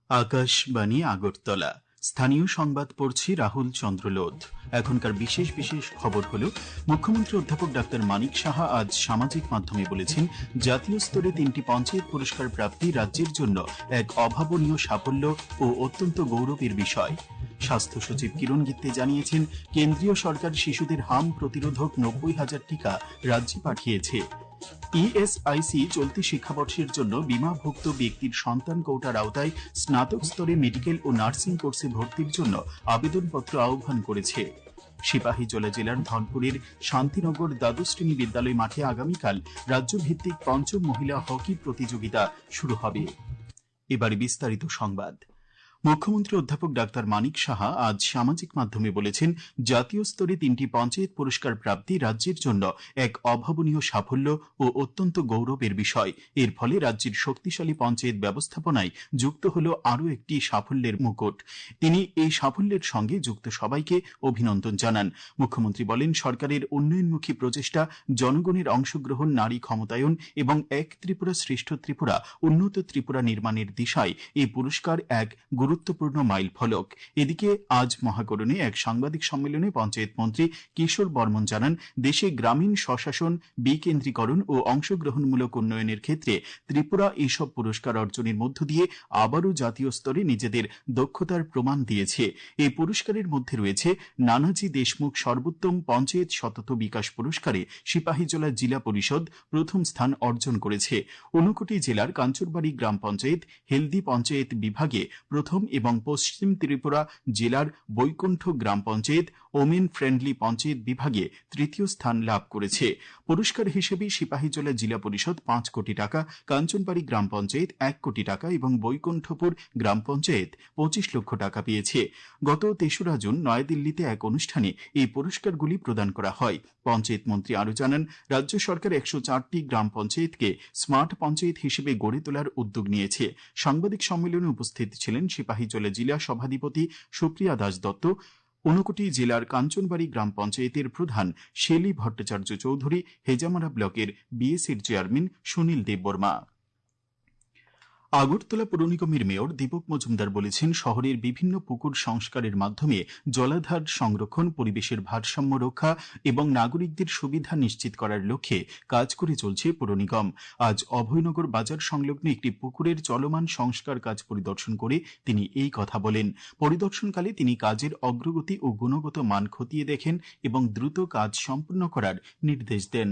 আকাশবাণী আগরতলা। স্থানীয় সংবাদ পড়ছি রাহুল চন্দ্রলোধ। এখনকার বিশেষ বিশেষ খবর হল, মুখ্যমন্ত্রী অধ্যাপক ডাক্তার মানিক সাহা আজ সামাজিক মাধ্যমে বলেছেন, জাতীয় স্তরে 3টি পঞ্চায়েত পুরস্কার প্রাপ্তি রাজ্যের জন্য এক অভাবনীয় সাফল্য ও অত্যন্ত গৌরবের বিষয়। স্বাস্থ্য সচিব কিরণ গিত্তে জানিয়েছেন, কেন্দ্রীয় সরকার শিশুদের হাম প্রতিরোধক 90,000 টিকা রাজ্যে পাঠিয়েছে। ইএসআইসি চলতি শিক্ষাবর্ষের জন্য বিমাভুক্ত ব্যক্তির সন্তান কোটার আওতায় স্নাতক স্তরে মেডিকেল ও নার্সিং কোর্সে ভর্তির জন্য আবেদনপত্র আহ্বান করেছে। সিপাহীজলা জেলার ধনপুরের শান্তিনগর দ্বাদশ শ্রেণী বিদ্যালয় মাঠে আগামীকাল রাজ্যভিত্তিক পঞ্চম মহিলা হকি প্রতিযোগিতা শুরু হবে। এবারে বিস্তারিত সংবাদ। মুখ্যমন্ত্রী অধ্যাপক ডাক্তার মানিক সাহা আজ সামাজিক মাধ্যমে বলেছেন, জাতীয় স্তরে 3টি পঞ্চায়েত পুরস্কার প্রাপ্তি রাজ্যের জন্য এক অভাবনীয় সাফল্য ও অত্যন্ত গৌরবের বিষয়। এর ফলে রাজ্যের শক্তিশালী পঞ্চায়েত ব্যবস্থাপনায় যুক্ত হল আরও একটি সাফল্যের মুকুট। তিনি এই সাফল্যের সঙ্গে যুক্ত সবাইকে অভিনন্দন জানান। মুখ্যমন্ত্রী বলেন, সরকারের উন্নয়নমুখী প্রচেষ্টা, জনগণের অংশগ্রহণ, নারী ক্ষমতায়ন এবং এক ত্রিপুরা শ্রেষ্ঠ ত্রিপুরা, উন্নত ত্রিপুরা নির্মাণের দিশায় এই পুরস্কার এক গুরুত্বপূর্ণ মাইল ফলক। এদিকে আজ মহাকরণে এক সাংবাদিক সম্মেলনে পঞ্চায়েত মন্ত্রী কিশোর বর্মন জানান, দেশে গ্রামীণ স্বশাসন, বিকেন্দ্রীকরণ ও অংশগ্রহণমূলক উন্নয়নের ক্ষেত্রে ত্রিপুরা এইসব পুরস্কার অর্জনের মধ্য দিয়ে আবারও জাতীয় স্তরে নিজেদের দক্ষতার প্রমাণ দিয়েছে। এই পুরস্কারের মধ্যে রয়েছে নানাজি দেশমুখ সর্বোত্তম পঞ্চায়েত সতত বিকাশ পুরস্কারে সিপাহীজলা জেলা পরিষদ প্রথম স্থান অর্জন করেছে। ঊনকোটি জেলার কাঞ্চরবাড়ি গ্রাম পঞ্চায়েত হেলদি পঞ্চায়েত বিভাগে প্রথম এবং পশ্চিম ত্রিপুরা জেলার বৈকুণ্ঠ গ্রাম পঞ্চায়েত ওমেন ফ্রেন্ডলি পঞ্চায়েত বিভাগে তৃতীয় স্থান লাভ করেছে। পুরস্কার হিসেবে সিপাহীজলা জেলা পরিষদ 5 কোটি টাকা, কাঞ্চনবাড়ি গ্রাম পঞ্চায়েত 1 কোটি টাকা এবং বৈকুণ্ঠপুর গ্রাম পঞ্চায়েত 25 লক্ষ টাকা পেয়েছে। গত 3রা জুন নয়াদিল্লিতে এক অনুষ্ঠানে এই পুরস্কারগুলি প্রদান করা হয়। পঞ্চায়েত মন্ত্রী আরও জানান, রাজ্য সরকার 104টি গ্রাম পঞ্চায়েতকে স্মার্ট পঞ্চায়েত হিসেবে গড়ে তোলার উদ্যোগ নিয়েছে। সাংবাদিক সম্মেলনে উপস্থিত ছিলেন সিপাহীজলা জেলা সভাধিপতি সুপ্রিয়া দাস দত্ত, ঊনকোটি জেলার কাঞ্চনবাড়ি গ্রাম পঞ্চায়েতের প্রধান শেলী ভট্টাচার্য চৌধুরী, হেজামারা ব্লকের বিএসির চেয়ারম্যান সুনীল দেববর্মা। আগরতলা পৌর নিগমের মেয়র দীপক মজুমদার বলেছেন, শহরের বিভিন্ন পুকুর সংস্কারের মাধ্যমে জলাধার সংরক্ষণ, পরিবেশের ভারসাম্য রক্ষা এবং নাগরিকদের সুবিধা নিশ্চিত করার লক্ষ্যে কাজ করে চলছে পৌর নিগম। আজ অভয়নগর বাজার সংলগ্ন একটি পুকুরের চলমান সংস্কার কাজ পরিদর্শন করে তিনি এই কথা বলেন। পরিদর্শনকালে তিনি কাজের অগ্রগতি ও গুণগত মান খতিয়ে দেখেন এবং দ্রুত কাজ সম্পন্ন করার নির্দেশ দেন।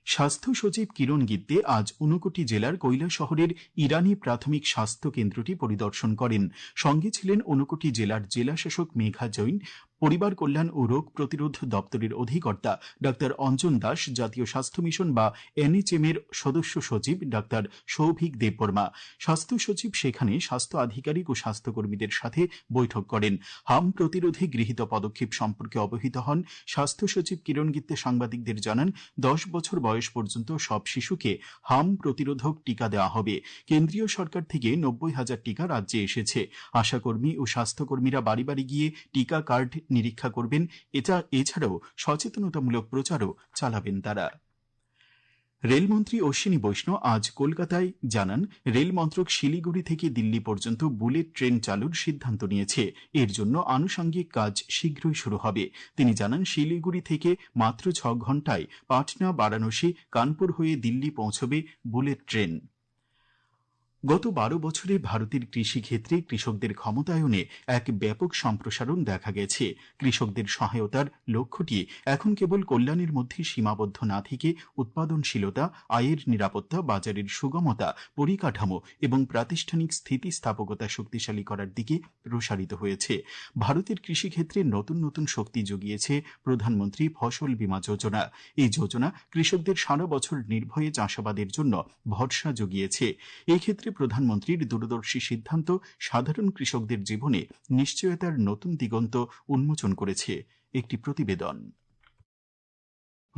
স্বাস্থ্য সচিব কিরণ গিত্তে আজ ঊনকোটি জেলার কৈলাসহরের ইরানি প্রাথমিক স্বাস্থ্য কেন্দ্রটি পরিদর্শন করেন। সঙ্গে ছিলেন ঊনকোটি জেলার জেলাশাসক মেঘা জৈন, পরিবার কল্যাণ ও রোগ প্রতিরোধ দপ্তরের অধিকর্তা ডাক্তার অঞ্জন দাস, জাতীয় স্বাস্থ্য মিশন বা এনএচএম এর সদস্য সচিব ডাক্তার সৌভিক দেববর্মা। স্বাস্থ্য সচিব সেখানে স্বাস্থ্য আধিকারিক ও স্বাস্থ্যকর্মীদের সাথে বৈঠক করেন। হাম প্রতিরোধে গৃহীত পদক্ষেপ সম্পর্কে অবহিত হন। স্বাস্থ্য সচিব কিরণ গিত্তে সাংবাদিকদের জানান, 10 বছর বয়স পর্যন্ত সব শিশুকে হাম প্রতিরোধক টিকা দেওয়া হবে। কেন্দ্রীয় সরকার থেকে 90,000 টিকা রাজ্যে এসেছে। আশাকর্মী ও স্বাস্থ্যকর্মীরা বাড়ি বাড়ি গিয়ে টিকা কার্ড নিরীক্ষা করবেন। এছাড়াও সচেতনতামূলক প্রচারও চালাবেন তারা। রেলমন্ত্রী অশ্বিনী বৈষ্ণব আজ কলকাতায় জানান, রেল মন্ত্রক শিলিগুড়ি থেকে দিল্লি পর্যন্ত বুলেট ট্রেন চালুর সিদ্ধান্ত নিয়েছে। এর জন্য আনুষঙ্গিক কাজ শীঘ্রই শুরু হবে। তিনি জানান, শিলিগুড়ি থেকে মাত্র 6 ঘণ্টায় পাটনা, বারাণসী, কানপুর হয়ে দিল্লি পৌঁছবে বুলেট ট্রেন। গত 12 বছরে ভারতের কৃষিক্ষেত্রে কৃষকদের ক্ষমতায়নে এক ব্যাপক সম্প্রসারণ দেখা গেছে। কৃষকদের সহায়তার লক্ষ্যটি এখন কেবল কল্যাণের মধ্যে সীমাবদ্ধ না থেকে উৎপাদনশীলতা, আয়ের নিরাপত্তা, বাজারের সুগমতা, পরিকাঠামো এবং প্রাতিষ্ঠানিক স্থিতিস্থাপকতা শক্তিশালী করার দিকে প্রসারিত হয়েছে। ভারতের কৃষিক্ষেত্রে নতুন নতুন শক্তি জুগিয়েছে প্রধানমন্ত্রী ফসল বীমা যোজনা। এই যোজনা কৃষকদের সারা বছর নির্ভয়ে চাষাবাদের জন্য ভরসা জুগিয়েছে। এই ক্ষেত্রে প্রধানমন্ত্রীর দূরদর্শী সিদ্ধান্ত সাধারণ কৃষকদের জীবনে নিশ্চয়তার নতুন দিগন্ত উন্মোচন করেছে। একটি প্রতিবেদন।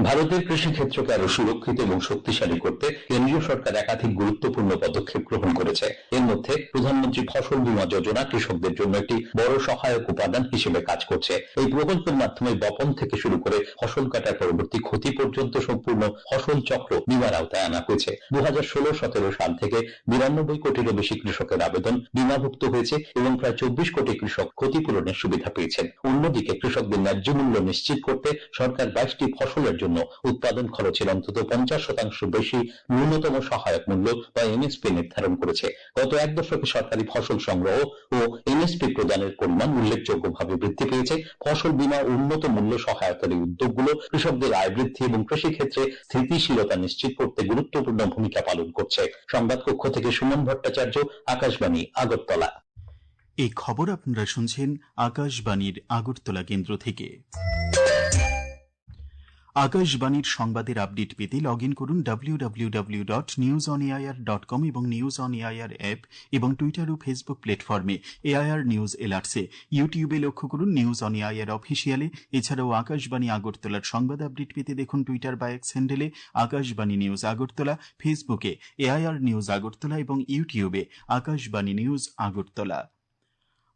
ভারতের কৃষি ক্ষেত্রকে আরো সুরক্ষিত এবং শক্তিশালী করতে কেন্দ্রীয় সরকার একাধিক গুরুত্বপূর্ণ পদক্ষেপ গ্রহণ করেছে। এর মধ্যে প্রধানমন্ত্রী ফসল বীমা যোজনা কৃষকদের জন্য একটি বড় সহায়ক উপাদান হিসেবে কাজ করছে। এই প্রকল্পের মাধ্যমে বপন থেকে শুরু করে ফসল কাটার পরবর্তী ক্ষতি পর্যন্ত সম্পূর্ণ ফসল চক্র বীমার আওতায় আনা হয়েছে। 2016-17 সাল থেকে 92 কোটিরও বেশি কৃষকের আবেদন বীমাভুক্ত হয়েছে এবং প্রায় 24 কোটি কৃষক ক্ষতিপূরণের সুবিধা পেয়েছেন। অন্যদিকে কৃষকদের ন্যায্য মূল্য নিশ্চিত করতে সরকার 22টি ফসলের জন্য উৎপাদন খরচের অন্তত 50% বেশি ন্যূনতম সহায়ক মূল্য বা এমএসপি নির্ধারণ করেছে। গত এক দশকে সরকারি ফসল সংগ্রহ ও এমএসপি প্রদানের পরিমাণ উল্লেখযোগ্যভাবে বৃদ্ধি পেয়েছে। ফসল বীমা উন্নত মূল্য সহায়তার এই উদ্যোগগুলো কৃষকদের আয় বৃদ্ধি এবং কৃষি ক্ষেত্রে স্থিতিশীলতা নিশ্চিত করতে গুরুত্বপূর্ণ ভূমিকা পালন করছে। সংবাদ কক্ষ থেকে সুমন ভট্টাচার্য, আকাশবাণী, আগরতলা। এই খবর আপনারা শুনছেন আকাশবাণীর আগরতলা কেন্দ্র থেকে। আকাশবাণীর সংবাদের আপডেট পেতে লগ ইন করুন www.newsonair.com এবং নিউজ অন এআইআর অ্যাপ এবং টুইটার ও ফেসবুক প্ল্যাটফর্মে এআইআর নিউজ এলার্টসে। ইউটিউবে লক্ষ্য করুন নিউজ অন এআইআর অফিসিয়ালে। এছাড়াও আকাশবাণী আগরতলার সংবাদ আপডেট পেতে দেখুন টুইটার বা এক্স হ্যান্ডেলে আকাশবাণী নিউজ আগরতলা, ফেসবুকে এআইআর নিউজ আগরতলা এবং ইউটিউবে আকাশবাণী নিউজ আগরতলা।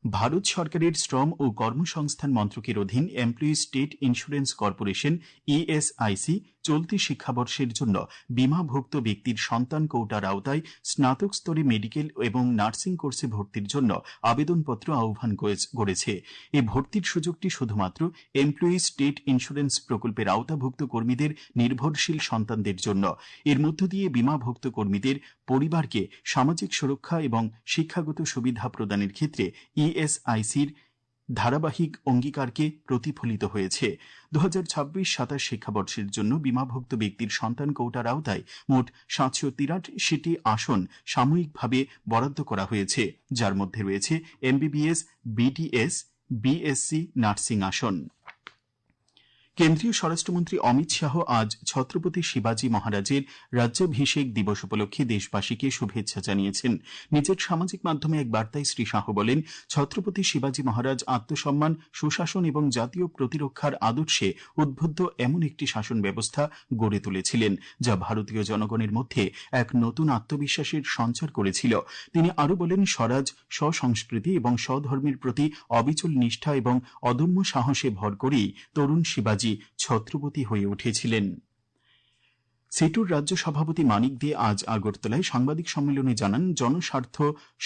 ভারত সরকারের শ্রম ও কর্মসংস্থান মন্ত্রকের অধীন employee state insurance corporation ESIC চলতি শিক্ষাবর্ষের জন্য বীমাভুক্ত ব্যক্তির সন্তান কোটার আওতায় স্নাতক স্তরে মেডিকেল এবং নার্সিং কোর্সে ভর্তির জন্য আবেদনপত্র আহ্বান করেছে। এই ভর্তির সুযোগটি শুধুমাত্র এমপ্লয়ি স্টেট ইন্স্যুরেন্স প্রকল্পের আওতাভুক্ত কর্মীদের নির্ভরশীল সন্তানদের জন্য। এর মধ্য দিয়ে বীমাভুক্ত কর্মীদের পরিবারকে সামাজিক সুরক্ষা এবং শিক্ষাগত সুবিধা প্রদানের ক্ষেত্রে ইএসআইসির ধারাবাহিক অঙ্গীকারকে প্রতিফলিত হয়েছে। 2026-27 শিক্ষাবর্ষের জন্য বীমাভুক্ত ব্যক্তির সন্তান কোটার আওতায় মোট 783টি আসন সাময়িকভাবে বরাদ্দ করা হয়েছে, যার মধ্যে রয়েছে এমবিবিএস, বিডিএস, বিএসসি নার্সিং আসন। কেন্দ্রীয় স্বরাষ্ট্রমন্ত্রী অমিত শাহ আজ ছত্রপতি শিবাজী মহারাজের রাজ্যাভিষেক দিবস উপলক্ষে দেশবাসীকে শুভেচ্ছা জানিয়েছেন। নিজের সামাজিক মাধ্যমে এক বার্তায় শ্রী শাহ বলেন, ছত্রপতি শিবাজী মহারাজ আত্মসম্মান, সুশাসন এবং জাতীয় প্রতিরক্ষার আদর্শে উদ্বুদ্ধ এমন একটি শাসন ব্যবস্থা গড়ে তুলেছিলেন যা ভারতীয় জনগণের মধ্যে এক নতুন আত্মবিশ্বাসের সঞ্চার করেছিল। তিনি আরও বলেন, স্বরাজ, স্বসংস্কৃতি এবং স্বধর্মের প্রতি অবিচল নিষ্ঠা এবং অদম্য সাহসে ভর করেই তরুণ শিবাজী ছত্রপতি হয়ে উঠেছিলেন। সিটুর রাজ্য সভাপতি মানিক দে আজ আগরতলায় সাংবাদিক সম্মেলনে জানান, জনস্বার্থ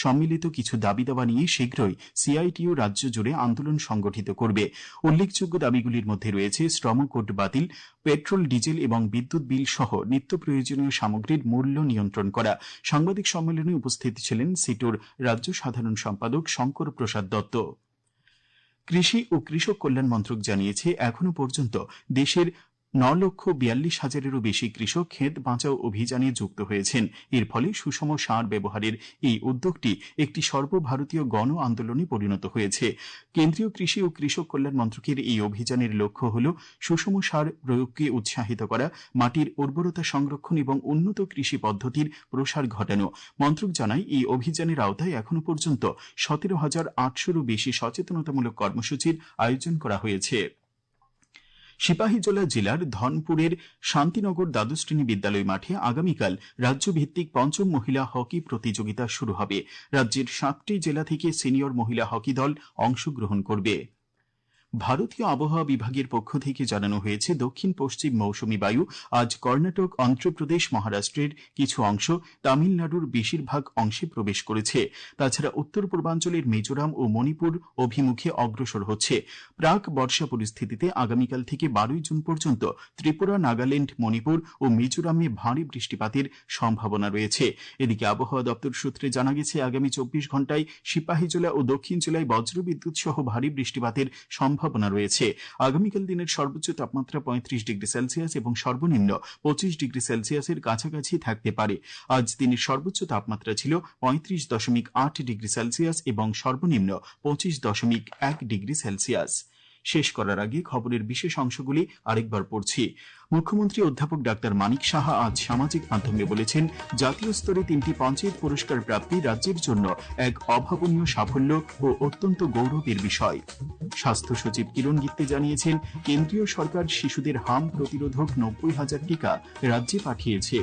সম্মিলিত কিছু দাবি দাওয়া নিয়ে শীঘ্রই সিআইটিইউ রাজ্য জুড়ে আন্দোলন সংগঠিত করবে। উল্লেখযোগ্য দাবিগুলির মধ্যে রয়েছে শ্রম কোড বাতিল, পেট্রোল, ডিজেল এবং বিদ্যুৎ বিল সহ নিত্য প্রয়োজনীয় সামগ্রীর মূল্য নিয়ন্ত্রণ করা। সাংবাদিক সম্মেলনে উপস্থিত ছিলেন সিটুর রাজ্য সাধারণ সম্পাদক শঙ্কর প্রসাদ দত্ত। কৃষি ও কৃষক কল্যাণ মন্ত্রক জানিয়েছে, এখনো পর্যন্ত দেশের 9,42,000-এরও বেশি কৃষক ক্ষেত বাঁচাও অভিযানে যুক্ত হয়েছেন। এর ফলে সুষম সার ব্যবহারের এই উদ্যোগটি একটি সর্বভারতীয় গণ আন্দোলনে পরিণত হয়েছে। কেন্দ্রীয় কৃষি ও কৃষক কল্যাণ মন্ত্রকের এই অভিযানের লক্ষ্য হল সুষম সার প্রয়োগকে উৎসাহিত করা, মাটির উর্বরতা সংরক্ষণ এবং উন্নত কৃষি পদ্ধতির প্রসার ঘটানো। মন্ত্রক জানায়, এই অভিযানের আওতায় এখনো পর্যন্ত 17,800-রও বেশি সচেতনতামূলক কর্মসূচির আয়োজন করা হয়েছে। সিপাহীজলা জেলার ধনপুরের শান্তিনগর দ্বাদশ শ্রেণী বিদ্যালয় মাঠে আগামীকাল রাজ্যভিত্তিক পঞ্চম মহিলা হকি প্রতিযোগিতা শুরু হবে। রাজ্যের 7টি জেলা থেকে সিনিয়র মহিলা হকি দল অংশগ্রহণ করবে। ভারতীয় আবহাওয়া বিভাগের পক্ষ থেকে জানানো হয়েছে, দক্ষিণ পশ্চিম মৌসুমী বায়ু আজ কর্ণাটক, অন্ধ্রপ্রদেশ, মহারাষ্ট্রের কিছু অংশ, তামিলনাড়ুর বেশিরভাগ অংশে প্রবেশ করেছে। তাছাড়া উত্তর পূর্বাঞ্চলের মিজোরাম ও মণিপুর অভিমুখে অগ্রসর হচ্ছে। প্রাক বর্ষা পরিস্থিতিতে আগামীকাল থেকে 12 জুন পর্যন্ত ত্রিপুরা, নাগাল্যান্ড, মণিপুর ও মিজোরামে ভারী বৃষ্টিপাতের সম্ভাবনা রয়েছে। এদিকে আবহাওয়া দপ্তর সূত্রে জানা গেছে, আগামী 24 ঘণ্টায় সিপাহীজলা ও দক্ষিণ জেলায় বজ্রবিদ্যুৎ সহ ভারী বৃষ্টিপাতের সম্ভাবনা রয়েছে। আগামীকাল দিনের সর্বোচ্চ তাপমাত্রা 35 ডিগ্রি সেলসিয়াস এবং সর্বনিম্ন 25 ডিগ্রি সেলসিয়াসের কাছাকাছি থাকতে পারে। আজ দিনের সর্বোচ্চ তাপমাত্রা ছিল 35.8 ডিগ্রি সেলসিয়াস এবং সর্বনিম্ন 25.1 ডিগ্রি সেলসিয়াস। শেষ করার আগে খবরের বিশেষ অংশগুলি আরেকবার পড়ছি। মুখ্যমন্ত্রী অধ্যাপক ডাক্তার মানিক সাহা আজ সামাজিক মাধ্যমে বলেছেন, জাতীয় স্তরে 3টি পঞ্চায়েত পুরস্কার প্রাপ্তি রাজ্যের জন্য এক অভাবনীয় সাফল্য ও অত্যন্ত গৌরবের বিষয়। স্বাস্থ্য সচিব কিরণ গিত্তে জানিয়েছেন, কেন্দ্রীয় সরকার শিশুদের হাম প্রতিরোধক 90,000 টিকা রাজ্যে পাঠিয়েছে।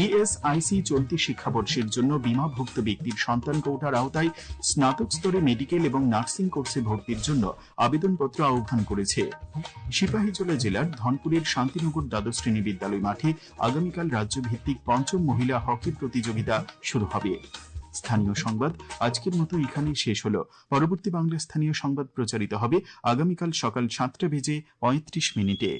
ইএসআইসি চলতি শিক্ষাবর্ষের জন্য বীমাভুক্ত ব্যক্তির সন্তান কোটার আওতায় স্নাতক স্তরে মেডিকেল এবং নার্সিং কোর্সে ভর্তির জন্য আবেদনপত্র আহ্বান করেছে। সিপাহীজলা জেলার ধনপুরের শান্তিনগর দ্বাদশ শ্রেণী বিদ্যালয় মাঠে আগামীকাল রাজ্যভিত্তিক 5ম মহিলা হকি প্রতিযোগিতা শুরু হবে। স্থানীয় সংবাদ আজকের মতো এখানেই শেষ হলো। পরবর্তী বাংলা স্থানীয় সংবাদ প্রচারিত হবে আগামীকাল সকাল 7:35 মিনিটে।